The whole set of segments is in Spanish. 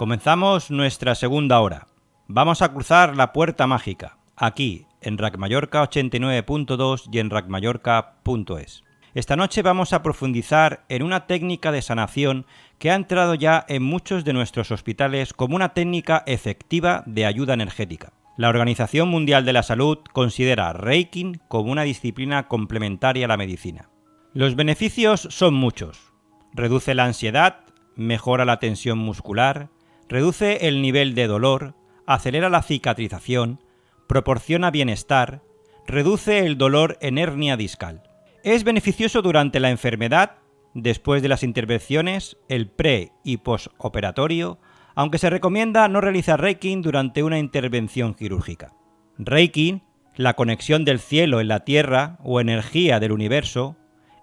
Comenzamos nuestra segunda hora. Vamos a cruzar la puerta mágica, aquí en RAC Mallorca 89.2 y en racmallorca.es. Esta noche vamos a profundizar en una técnica de sanación que ha entrado ya en muchos de nuestros hospitales como una técnica efectiva de ayuda energética. La Organización Mundial de la Salud considera Reiki como una disciplina complementaria a la medicina. Los beneficios son muchos. Reduce la ansiedad, mejora la tensión muscular, reduce el nivel de dolor, acelera la cicatrización, proporciona bienestar, reduce el dolor en hernia discal. Es beneficioso durante la enfermedad, después de las intervenciones, el pre- y postoperatorio, aunque se recomienda no realizar Reiki durante una intervención quirúrgica. Reiki, la conexión del cielo en la tierra o energía del universo,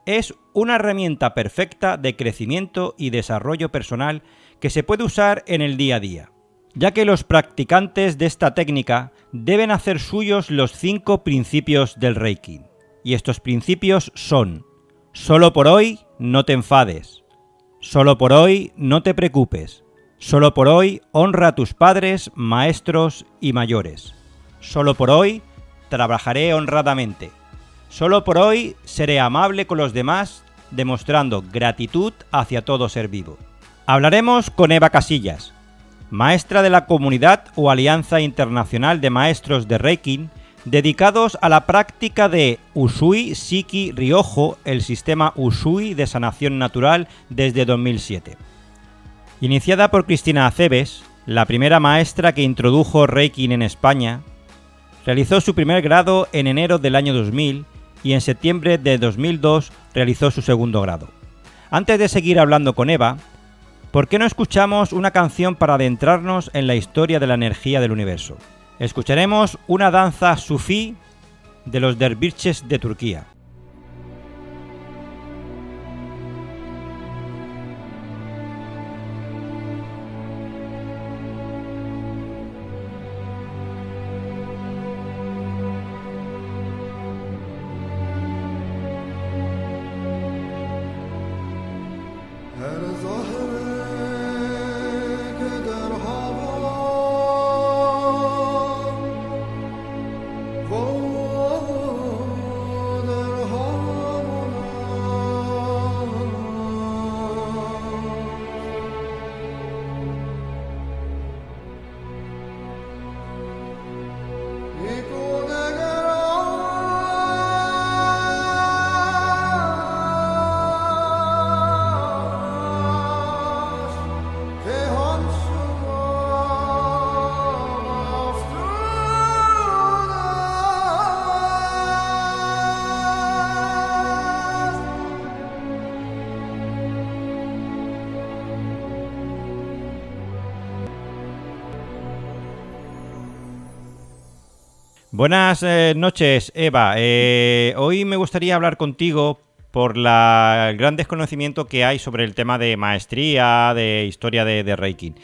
es una herramienta perfecta de crecimiento y desarrollo personal que se puede usar en el día a día, ya que los practicantes de esta técnica deben hacer suyos los 5 principios del Reiki. Y estos principios son: solo por hoy no te enfades, solo por hoy no te preocupes, solo por hoy honra a tus padres, maestros y mayores, solo por hoy trabajaré honradamente, solo por hoy seré amable con los demás, demostrando gratitud hacia todo ser vivo. Hablaremos con Eva Casillas, maestra de la Comunidad o Alianza Internacional de Maestros de Reiki, dedicados a la práctica de Usui Shiki Ryojo, el sistema Usui de sanación natural desde 2007. Iniciada por Cristina Aceves, la primera maestra que introdujo Reiki en España, realizó su primer grado en enero del año 2000 y en septiembre de 2002 realizó su segundo grado. Antes de seguir hablando con Eva, ¿por qué no escuchamos una canción para adentrarnos en la historia de la energía del universo? Escucharemos una danza sufí de los derviches de Turquía. Buenas noches, Eva. Hoy me gustaría hablar contigo por el gran desconocimiento que hay sobre el tema de maestría, de historia de Reiki.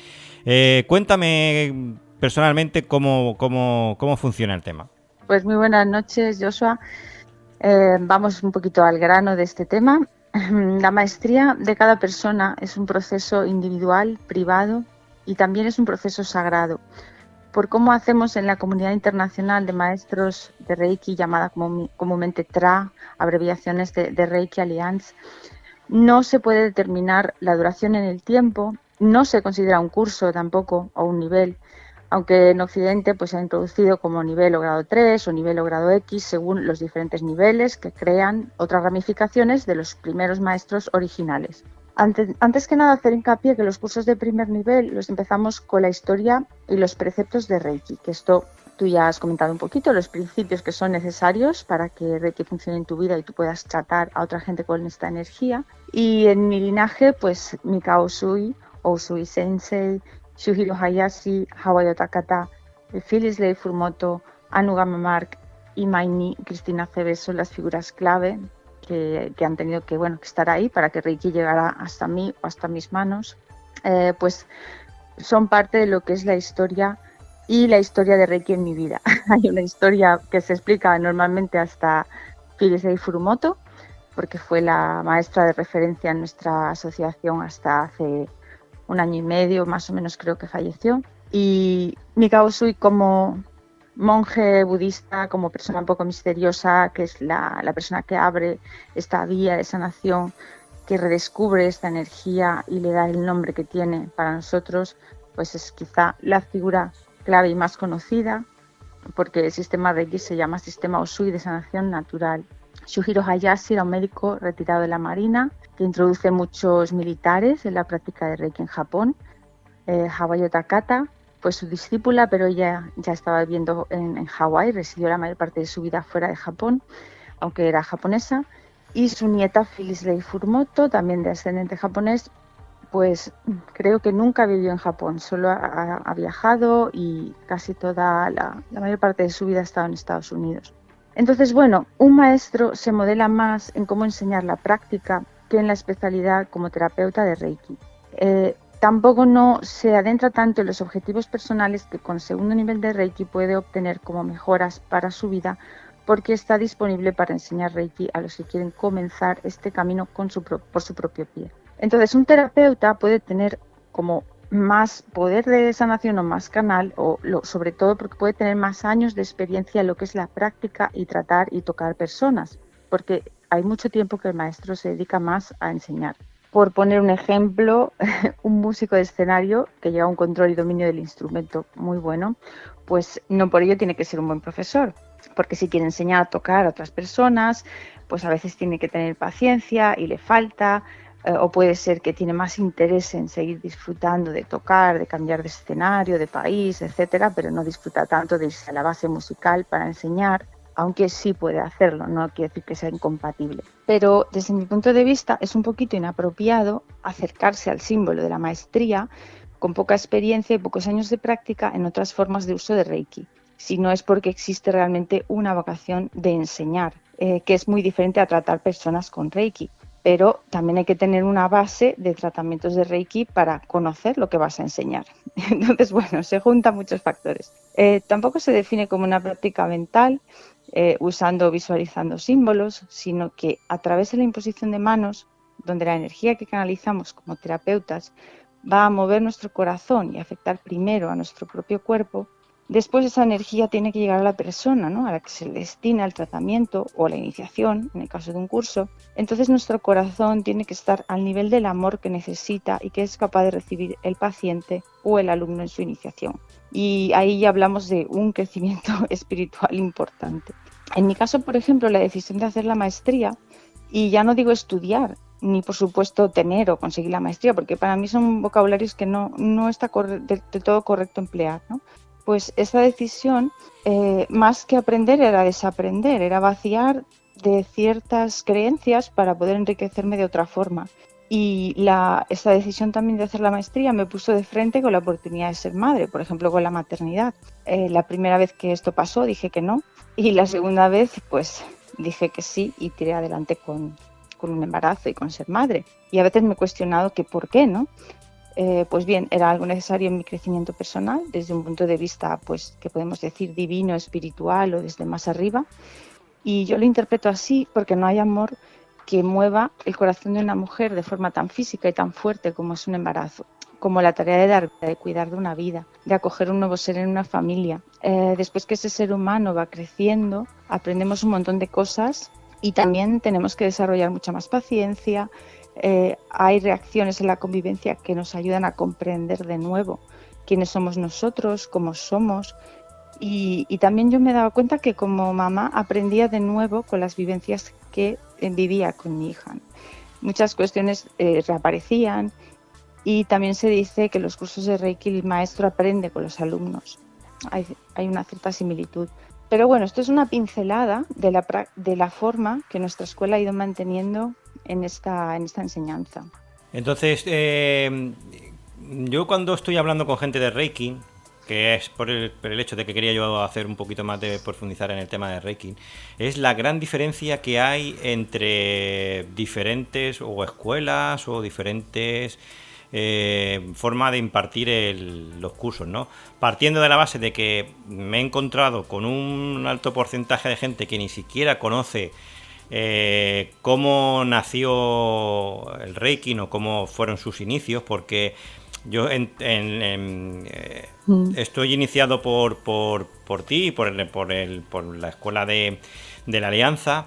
Cuéntame personalmente cómo funciona el tema. Pues muy buenas noches, Joshua. Vamos un poquito al grano de este tema. La maestría de cada persona es un proceso individual, privado y también es un proceso sagrado. Por cómo hacemos en la Comunidad Internacional de Maestros de Reiki, llamada comúnmente TRA, abreviaciones de Reiki Alliance, no se puede determinar la duración en el tiempo, no se considera un curso tampoco o un nivel, aunque en Occidente pues, se ha introducido como nivel o grado 3 o nivel o grado X según los diferentes niveles que crean otras ramificaciones de los primeros maestros originales. Antes que nada, hacer hincapié que los cursos de primer nivel los empezamos con la historia y los preceptos de Reiki, que esto tú ya has comentado un poquito, los principios que son necesarios para que Reiki funcione en tu vida y tú puedas tratar a otra gente con esta energía. Y en mi linaje, pues Mikao Usui, Usui Sensei, Shuhiro Hayashi, Hawayo Takata, Phyllis Leigh Furumoto, Anu Mark y Maini Cristina Aceves son las figuras clave que han tenido que estar ahí para que Reiki llegara hasta mí o hasta mis manos. Pues son parte de lo que es la historia y la historia de Reiki en mi vida. Hay una historia que se explica normalmente hasta Phyllis Leigh Furumoto, porque fue la maestra de referencia en nuestra asociación hasta hace un año y medio más o menos creo que falleció. Y Mikao Usui, como monje budista, como persona un poco misteriosa, que es la persona que abre esta vía de sanación, que redescubre esta energía y le da el nombre que tiene para nosotros, pues es quizá la figura clave y más conocida, porque el sistema Reiki se llama sistema Usui de sanación natural. Shuhiro Hayashi era un médico retirado de la Marina que introduce muchos militares en la práctica de Reiki en Japón. Hawayo Takata fue su discípula, pero ella ya estaba viviendo en Hawái, residió la mayor parte de su vida fuera de Japón, aunque era japonesa. Y su nieta Phyllis Lei Furmoto, también de ascendente japonés, pues creo que nunca vivió en Japón, solo ha viajado y casi toda la mayor parte de su vida ha estado en Estados Unidos. Entonces, bueno, un maestro se modela más en cómo enseñar la práctica que en la especialidad como terapeuta de Reiki. Tampoco no se adentra tanto en los objetivos personales que con segundo nivel de Reiki puede obtener como mejoras para su vida, porque está disponible para enseñar Reiki a los que quieren comenzar este camino por su propio pie. Entonces, un terapeuta puede tener como más poder de sanación o más canal, sobre todo porque puede tener más años de experiencia en lo que es la práctica y tratar y tocar personas, porque hay mucho tiempo que el maestro se dedica más a enseñar. Por poner un ejemplo, un músico de escenario que lleva un control y dominio del instrumento muy bueno, pues no por ello tiene que ser un buen profesor, porque si quiere enseñar a tocar a otras personas, pues a veces tiene que tener paciencia y le falta, o puede ser que tiene más interés en seguir disfrutando de tocar, de cambiar de escenario, de país, etcétera, pero no disfruta tanto de irse a la base musical para enseñar, aunque sí puede hacerlo, no quiere decir que sea incompatible. Pero desde mi punto de vista es un poquito inapropiado acercarse al símbolo de la maestría con poca experiencia y pocos años de práctica en otras formas de uso de Reiki, si no es porque existe realmente una vocación de enseñar, que es muy diferente a tratar personas con Reiki. Pero también hay que tener una base de tratamientos de Reiki para conocer lo que vas a enseñar. Entonces, bueno, se juntan muchos factores. Tampoco se define como una práctica mental, usando o visualizando símbolos, sino que a través de la imposición de manos, donde la energía que canalizamos como terapeutas va a mover nuestro corazón y afectar primero a nuestro propio cuerpo, después esa energía tiene que llegar a la persona, ¿no?, a la que se le destina el tratamiento o la iniciación, en el caso de un curso. Entonces nuestro corazón tiene que estar al nivel del amor que necesita y que es capaz de recibir el paciente o el alumno en su iniciación. Y ahí ya hablamos de un crecimiento espiritual importante. En mi caso, por ejemplo, la decisión de hacer la maestría, y ya no digo estudiar, ni por supuesto tener o conseguir la maestría, porque para mí son vocabularios que no está de todo correcto emplear, ¿no? Pues esa decisión, más que aprender, era desaprender, era vaciar de ciertas creencias para poder enriquecerme de otra forma. Y esta decisión también de hacer la maestría me puso de frente con la oportunidad de ser madre, por ejemplo, con la maternidad. La primera vez que esto pasó dije que no, y la segunda vez pues dije que sí y tiré adelante con un embarazo y con ser madre. Y a veces me he cuestionado que por qué, ¿no? Pues bien, era algo necesario en mi crecimiento personal, desde un punto de vista, pues, que podemos decir divino, espiritual o desde más arriba. Y yo lo interpreto así porque no hay amor que mueva el corazón de una mujer de forma tan física y tan fuerte como es un embarazo, como la tarea de dar, de cuidar de una vida, de acoger un nuevo ser en una familia. Después que ese ser humano va creciendo, aprendemos un montón de cosas y también tenemos que desarrollar mucha más paciencia. Hay reacciones en la convivencia que nos ayudan a comprender de nuevo quiénes somos nosotros, cómo somos. Y también yo me daba cuenta que como mamá aprendía de nuevo con las vivencias que vivía con mi hija. Muchas cuestiones reaparecían, y también se dice que los cursos de Reiki el maestro aprende con los alumnos. Hay una cierta similitud. Pero bueno, esto es una pincelada de la forma que nuestra escuela ha ido manteniendo en esta enseñanza. Entonces, yo cuando estoy hablando con gente de Reiki, que es por el hecho de que quería yo hacer un poquito más de profundizar en el tema de Reiki, es la gran diferencia que hay entre diferentes o escuelas o diferentes forma de impartir los cursos, ¿no? Partiendo de la base de que me he encontrado con un alto porcentaje de gente que ni siquiera conoce cómo nació el Reiki o cómo fueron sus inicios, porque Yo estoy iniciado por ti, por la escuela de la Alianza,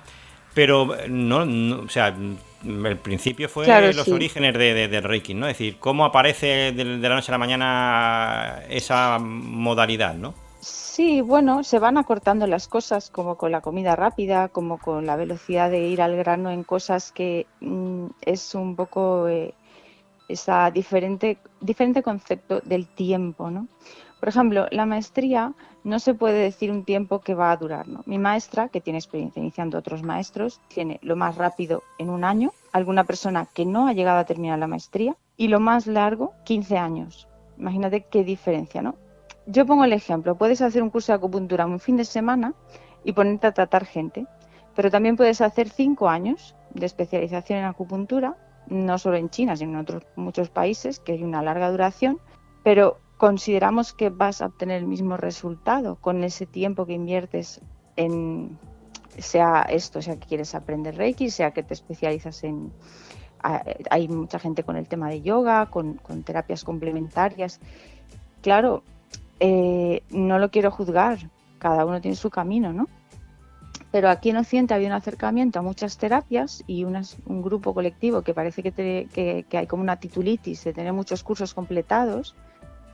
pero o sea, el principio fue Claro, los sí. orígenes del Reiki, ¿no? Es decir, cómo aparece de la noche a la mañana esa modalidad, ¿no? Sí, bueno, se van acortando las cosas, como con la comida rápida, como con la velocidad de ir al grano en cosas que es un poco esa diferente concepto del tiempo, ¿no? Por ejemplo, la maestría no se puede decir un tiempo que va a durar, ¿no? Mi maestra, que tiene experiencia iniciando a otros maestros, tiene lo más rápido en un año, alguna persona que no ha llegado a terminar la maestría, y lo más largo, 15 años. Imagínate qué diferencia, ¿no? Yo pongo el ejemplo, puedes hacer un curso de acupuntura un fin de semana y ponerte a tratar gente, pero también puedes hacer 5 años de especialización en acupuntura, no solo en China, sino en otros muchos países, que hay una larga duración, pero consideramos que vas a obtener el mismo resultado con ese tiempo que inviertes en, sea esto, sea que quieres aprender Reiki, sea que te especializas en... Hay mucha gente con el tema de yoga, con terapias complementarias. Claro, no lo quiero juzgar, cada uno tiene su camino, ¿no? Pero aquí en Occidente había un acercamiento a muchas terapias y un grupo colectivo que parece que hay como una titulitis de tener muchos cursos completados,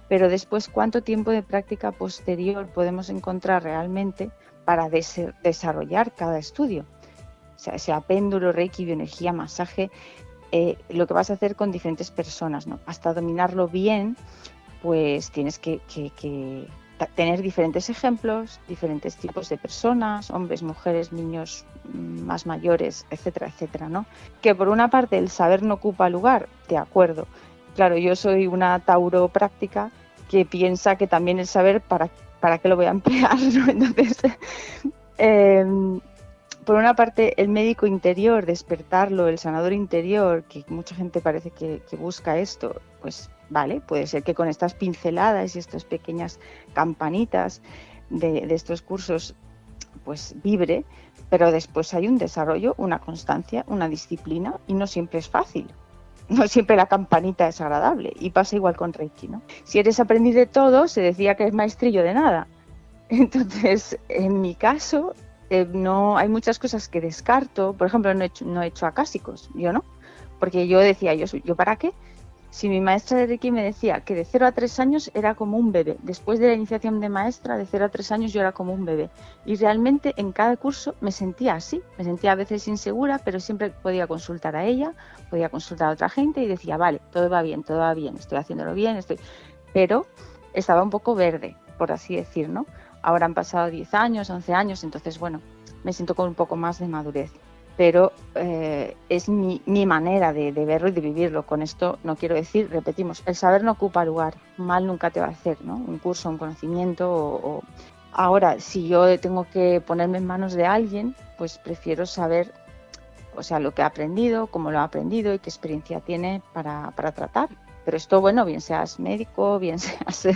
pero después, ¿cuánto tiempo de práctica posterior podemos encontrar realmente para desarrollar cada estudio? O sea péndulo, reiki, bioenergía, masaje, lo que vas a hacer con diferentes personas, ¿no? Hasta dominarlo bien, pues tienes que tener diferentes ejemplos, diferentes tipos de personas, hombres, mujeres, niños más mayores, etcétera, etcétera, ¿no? Que por una parte el saber no ocupa lugar, de acuerdo. Claro, yo soy una Tauro práctica que piensa que también el saber para qué lo voy a emplear, ¿no? Entonces, por una parte, el médico interior, despertarlo, el sanador interior, que mucha gente parece que busca esto, pues vale, puede ser que con estas pinceladas y estas pequeñas campanitas de estos cursos, pues vibre, pero después hay un desarrollo, una constancia, una disciplina, y no siempre es fácil. No siempre la campanita es agradable, y pasa igual con Reiki, ¿no? Si eres aprendiz de todo, se decía que es maestrillo de nada. Entonces, en mi caso, no hay muchas cosas que descarto. Por ejemplo, no he hecho acásicos, yo no, porque yo decía, ¿yo para qué? Si mi maestra de Reiki me decía que de 0 a 3 años era como un bebé, después de la iniciación de maestra, de 0 a 3 años yo era como un bebé. Y realmente en cada curso me sentía así, me sentía a veces insegura, pero siempre podía consultar a ella, podía consultar a otra gente y decía, vale, todo va bien, estoy haciéndolo bien, pero estaba un poco verde, por así decir, ¿no? Ahora han pasado 10 años, 11 años, entonces, bueno, me siento con un poco más de madurez. Pero es mi manera de verlo y de vivirlo. Con esto no quiero decir, repetimos, el saber no ocupa lugar, mal nunca te va a hacer, ¿no? Un curso, un conocimiento Ahora, si yo tengo que ponerme en manos de alguien, pues prefiero saber, o sea, lo que ha aprendido, cómo lo ha aprendido y qué experiencia tiene para tratar. Pero esto, bueno, bien seas médico, bien seas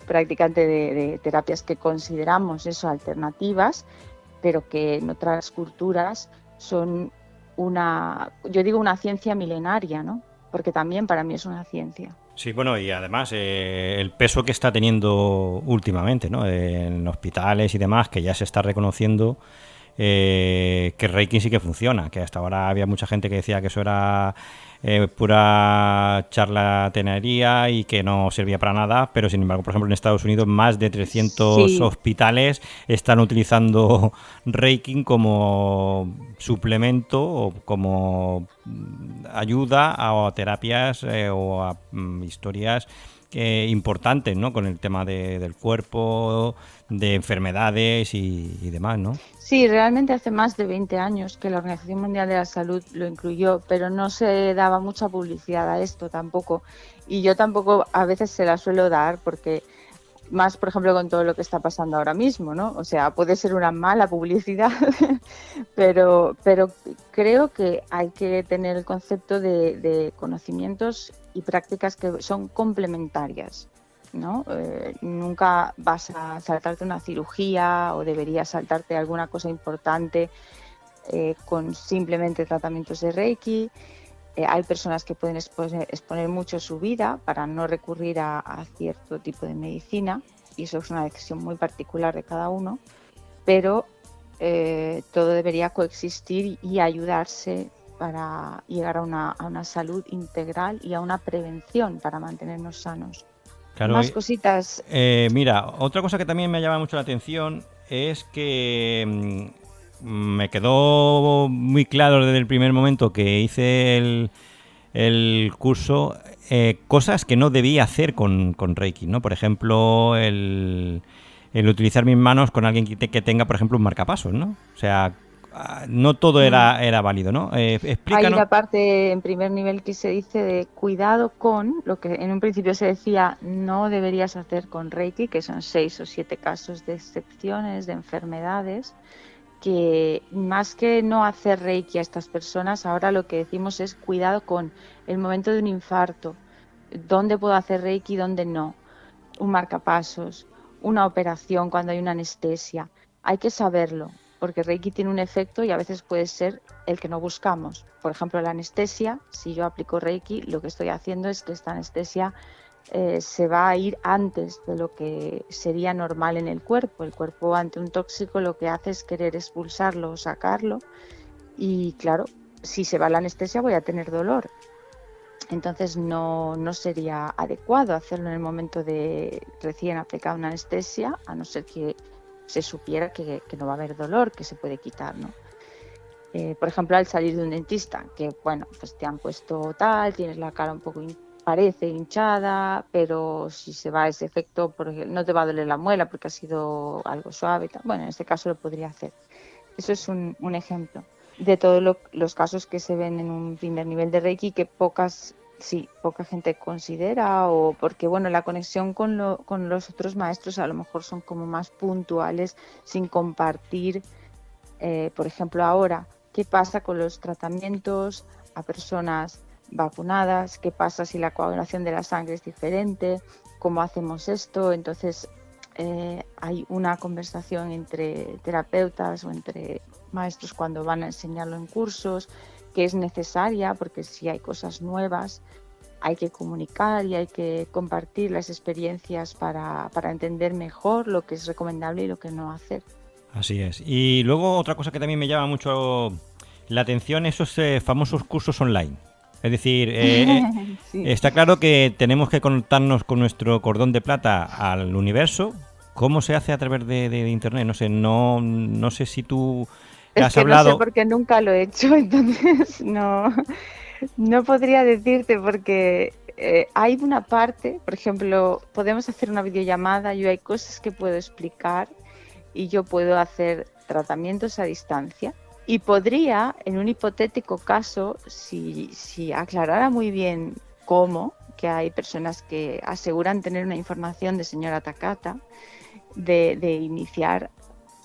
practicante de terapias que consideramos eso, alternativas, pero que en otras culturas son yo digo una ciencia milenaria, ¿no? Porque también para mí es una ciencia. Sí, bueno, y además el peso que está teniendo últimamente, ¿no? En hospitales y demás, que ya se está reconociendo que Reiki sí que funciona, que hasta ahora había mucha gente que decía que eso era pura charlatanería y que no servía para nada, pero sin embargo, por ejemplo, en Estados Unidos más de 300 Sí, hospitales están utilizando Reiki como suplemento o como ayuda a terapias o a historias importantes, ¿no? Con el tema del cuerpo, de enfermedades y demás, ¿no? sí, realmente hace más de 20 años que la Organización Mundial de la Salud lo incluyó, pero no se daba mucha publicidad a esto tampoco. Y yo tampoco a veces se la suelo dar porque más, por ejemplo, con todo lo que está pasando ahora mismo, ¿no? O sea, puede ser una mala publicidad, pero creo que hay que tener el concepto de conocimientos y prácticas que son complementarias, ¿no? Nunca vas a saltarte una cirugía o deberías saltarte alguna cosa importante con simplemente tratamientos de Reiki. Hay personas que pueden exponer mucho su vida para no recurrir a cierto tipo de medicina, y eso es una decisión muy particular de cada uno, pero todo debería coexistir y ayudarse para llegar a una salud integral y a una prevención para mantenernos sanos. Claro, Más cositas. mira, otra cosa que también me llama mucho la atención es que me quedó muy claro desde el primer momento que hice el curso, cosas que no debía hacer con Reiki, ¿no? Por ejemplo, el utilizar mis manos con alguien que tenga, por ejemplo, un marcapasos, ¿no? O sea, no todo era válido, ¿no? Hay Explícanos. una parte en primer nivel que se dice de cuidado con lo que en un principio se decía no deberías hacer con Reiki, que son 6 o 7 casos de excepciones, de enfermedades, que más que no hacer Reiki a estas personas, ahora lo que decimos es cuidado con el momento de un infarto, dónde puedo hacer Reiki y dónde no, un marcapasos, una operación cuando hay una anestesia. Hay que saberlo, porque Reiki tiene un efecto y a veces puede ser el que no buscamos. Por ejemplo, la anestesia, si yo aplico Reiki, lo que estoy haciendo es que esta anestesia se va a ir antes de lo que sería normal en el cuerpo. El cuerpo ante un tóxico lo que hace es querer expulsarlo o sacarlo, y claro, si se va la anestesia voy a tener dolor. Entonces no sería adecuado hacerlo en el momento de recién aplicada una anestesia, a no ser que se supiera que no va a haber dolor, que se puede quitar, ¿no? Por ejemplo, al salir de un dentista, que bueno, pues te han puesto tal, tienes la cara un poco parece hinchada, pero si se va ese efecto, porque no te va a doler la muela porque ha sido algo suave, tal. Bueno, en este caso lo podría hacer. Eso es un ejemplo de todos los casos que se ven en un primer nivel de Reiki, que poca gente considera, o porque bueno, la conexión con los otros maestros a lo mejor son como más puntuales, sin compartir. Por ejemplo, ahora, ¿qué pasa con los tratamientos a personas vacunadas? ¿Qué pasa si la coagulación de la sangre es diferente? ¿Cómo hacemos esto? Entonces, hay una conversación entre terapeutas o entre maestros cuando van a enseñarlo en cursos, que es necesaria, porque si hay cosas nuevas hay que comunicar y hay que compartir las experiencias para entender mejor lo que es recomendable y lo que no hacer. Así es. Y luego otra cosa que también me llama mucho la atención, esos famosos cursos online. Es decir, Sí. está claro que tenemos que conectarnos con nuestro cordón de plata al universo. ¿Cómo se hace a través de Internet? No sé, no sé si tú Es has que no sé hablado. porque nunca lo he hecho, entonces no podría decirte, porque hay una parte, por ejemplo, podemos hacer una videollamada, yo hay cosas que puedo explicar y yo puedo hacer tratamientos a distancia, y podría, en un hipotético caso, si aclarara muy bien cómo, que hay personas que aseguran tener una información de señora Takata, de iniciar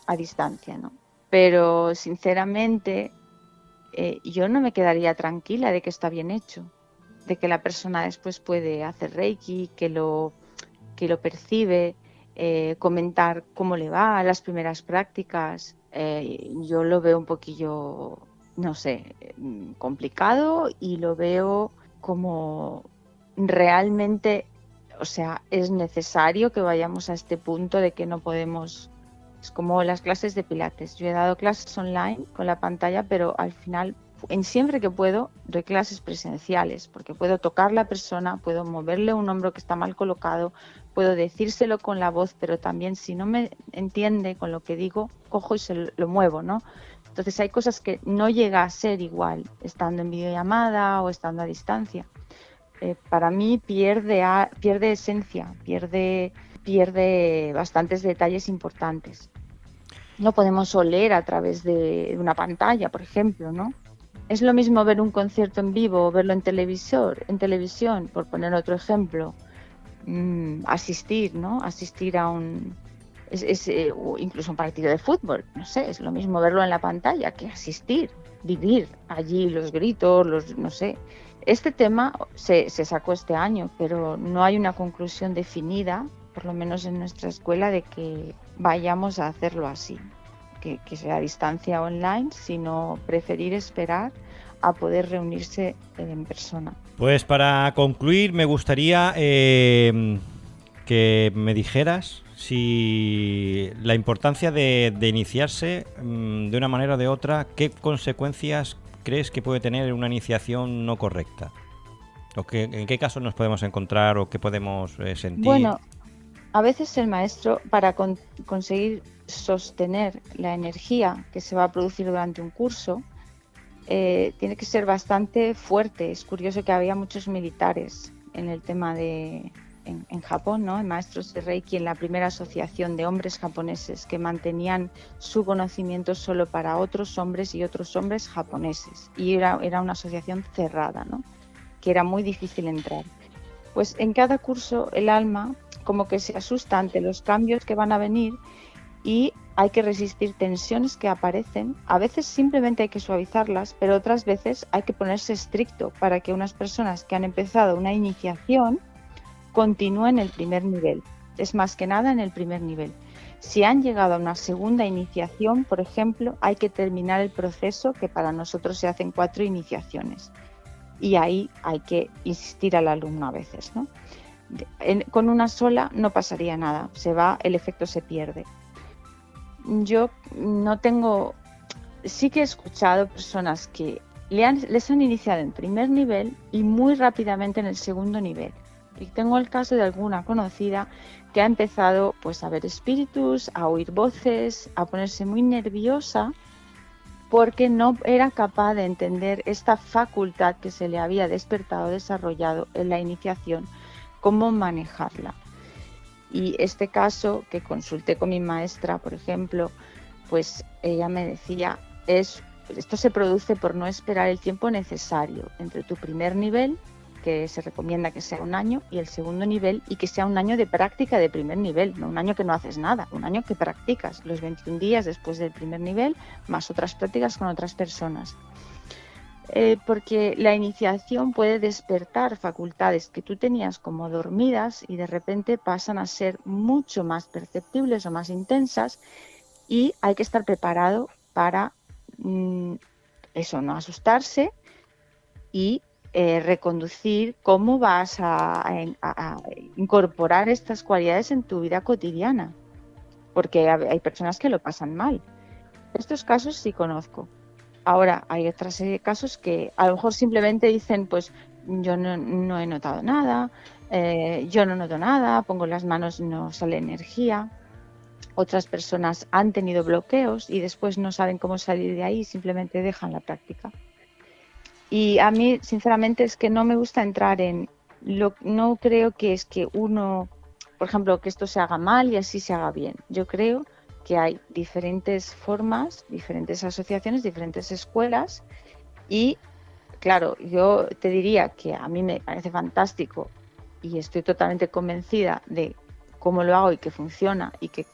a distancia, ¿no? Pero sinceramente yo no me quedaría tranquila de que está bien hecho, de que la persona después puede hacer Reiki, que lo percibe, comentar cómo le va a las primeras prácticas. Yo lo veo un poquillo, no sé, complicado, y lo veo como realmente, o sea, es necesario que vayamos a este punto de que no podemos. Es como las clases de pilates. Yo he dado clases online con la pantalla, pero al final, siempre que puedo, doy clases presenciales, porque puedo tocar la persona, puedo moverle un hombro que está mal colocado, puedo decírselo con la voz, pero también si no me entiende con lo que digo, cojo y lo muevo, ¿no? Entonces hay cosas que no llega a ser igual estando en videollamada o estando a distancia. Para mí pierde esencia, pierde bastantes detalles importantes. No podemos oler a través de una pantalla, por ejemplo, ¿no? Es lo mismo ver un concierto en vivo o verlo en televisión, por poner otro ejemplo. Asistir, ¿no? Asistir a o incluso un partido de fútbol, no sé, es lo mismo verlo en la pantalla que asistir, vivir allí los gritos, no sé. Este tema se sacó este año, pero no hay una conclusión definida, por lo menos en nuestra escuela, de que vayamos a hacerlo así. que sea a distancia online, sino preferir esperar a poder reunirse en persona. Pues para concluir me gustaría que me dijeras si la importancia de iniciarse de una manera o de otra, ¿qué consecuencias crees que puede tener una iniciación no correcta? ¿O en qué casos nos podemos encontrar o qué podemos sentir? Bueno, a veces el maestro, para conseguir sostener la energía que se va a producir durante un curso, tiene que ser bastante fuerte. Es curioso que había muchos militares en el tema en Japón, ¿no? En maestros de Reiki, en la primera asociación de hombres japoneses que mantenían su conocimiento solo para otros hombres y otros hombres japoneses. Y era una asociación cerrada, ¿no? Que era muy difícil entrar. Pues en cada curso el alma como que se asusta ante los cambios que van a venir y hay que resistir tensiones que aparecen. A veces simplemente hay que suavizarlas, pero otras veces hay que ponerse estricto para que unas personas que han empezado una iniciación continúen el primer nivel. Es más que nada en el primer nivel. Si han llegado a una segunda iniciación, por ejemplo, hay que terminar el proceso, que para nosotros se hacen 4 iniciaciones. Y ahí hay que insistir al alumno a veces, ¿no? Con una sola no pasaría nada, el efecto se pierde. Yo no tengo, sí que he escuchado personas que les han iniciado en primer nivel y muy rápidamente en el segundo nivel. Y tengo el caso de alguna conocida que ha empezado pues a ver espíritus, a oír voces, a ponerse muy nerviosa porque no era capaz de entender esta facultad que se le había despertado, desarrollado en la iniciación, cómo manejarla. Y este caso que consulté con mi maestra, por ejemplo, pues ella me decía, esto se produce por no esperar el tiempo necesario entre tu primer nivel, que se recomienda que sea 1 año, y el segundo nivel, y que sea 1 año de práctica de primer nivel, no 1 año que no haces nada, 1 año que practicas los 21 días después del primer nivel, más otras prácticas con otras personas. Porque la iniciación puede despertar facultades que tú tenías como dormidas y de repente pasan a ser mucho más perceptibles o más intensas, y hay que estar preparado para eso, no asustarse y reconducir cómo vas a incorporar estas cualidades en tu vida cotidiana, porque hay personas que lo pasan mal. Estos casos sí conozco. Ahora, hay otros casos que a lo mejor simplemente dicen, pues yo no he notado nada, yo no noto nada, pongo las manos y no sale energía. Otras personas han tenido bloqueos y después no saben cómo salir de ahí y simplemente dejan la práctica. Y a mí, sinceramente, es que no me gusta entrar no creo que es que uno, por ejemplo, que esto se haga mal y así se haga bien. Yo creo que hay diferentes formas, diferentes asociaciones, diferentes escuelas y, claro, yo te diría que a mí me parece fantástico y estoy totalmente convencida de cómo lo hago y que funciona y que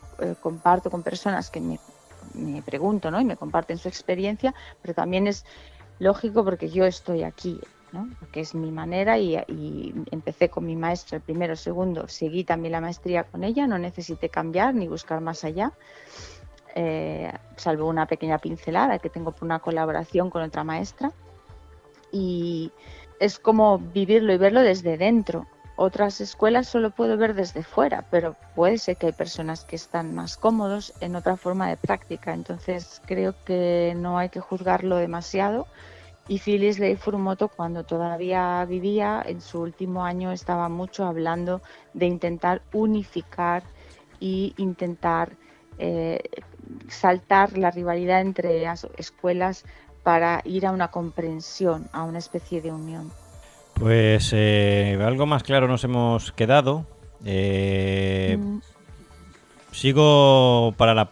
comparto con personas que me pregunto, ¿no? Y me comparten su experiencia, pero también es lógico porque yo estoy aquí, ¿no? Porque es mi manera y empecé con mi maestra el primero, segundo, seguí también la maestría con ella, no necesité cambiar ni buscar más allá, salvo una pequeña pincelada que tengo por una colaboración con otra maestra, y es como vivirlo y verlo desde dentro. Otras escuelas solo puedo ver desde fuera, pero puede ser que hay personas que están más cómodos en otra forma de práctica, entonces creo que no hay que juzgarlo demasiado. Y Phyllis Ley Furumoto, cuando todavía vivía, en su último año estaba mucho hablando de intentar unificar e intentar saltar la rivalidad entre las escuelas para ir a una comprensión, a una especie de unión. Pues algo más claro nos hemos quedado. Sigo para la...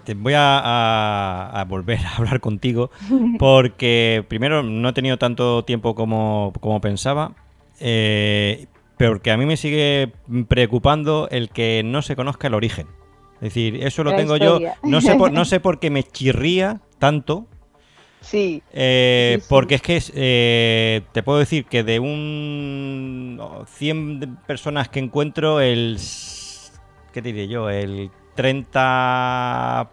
Te voy a volver a hablar contigo porque primero no he tenido tanto tiempo como pensaba, porque a mí me sigue preocupando el que no se conozca el origen. Es decir, eso lo tengo yo, no sé por qué me chirría tanto. Sí. Porque es que te puedo decir que de 100 personas que encuentro, ¿qué te diré yo? El 30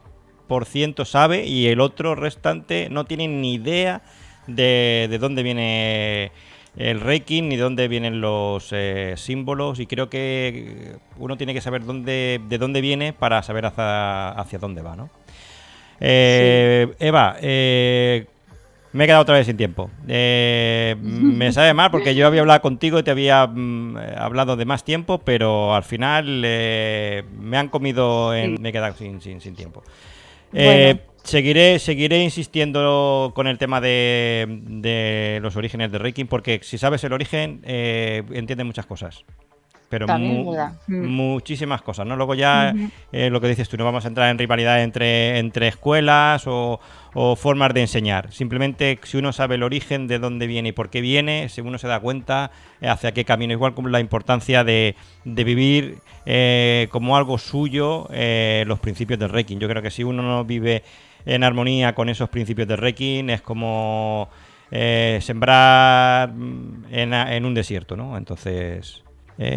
50% sabe y el otro restante no tiene ni idea de dónde viene el Reiki ni de dónde vienen los símbolos, y creo que uno tiene que saber de dónde viene para saber hacia dónde va, ¿no? Sí. Eva, me he quedado otra vez sin tiempo. Me sabe mal porque yo había hablado contigo y te había hablado de más tiempo, pero al final me han comido, Sí. me he quedado sin tiempo. Bueno, Seguiré insistiendo con el tema de los orígenes de Reiki, porque si sabes el origen, entiendes muchas cosas. Pero también es verdad. muchísimas cosas, ¿no? Luego ya, Ujú. lo que dices tú, no vamos a entrar en rivalidad entre escuelas o formas de enseñar. Simplemente, si uno sabe el origen, de dónde viene y por qué viene, si uno se da cuenta hacia qué camino. Igual como la importancia de vivir como algo suyo los principios del Reiki. Yo creo que si uno no vive en armonía con esos principios del Reiki, es como sembrar en un desierto, ¿no? Entonces...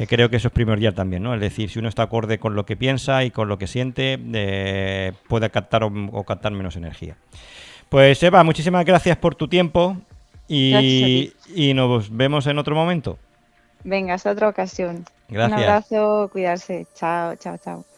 creo que eso es primordial también, ¿no? Es decir, si uno está acorde con lo que piensa y con lo que siente, puede captar o captar menos energía. Pues Eva, muchísimas gracias por tu tiempo Gracias a ti. y nos vemos en otro momento. Venga, hasta otra ocasión. Un Gracias. abrazo, cuidarse. Chao, chao, chao.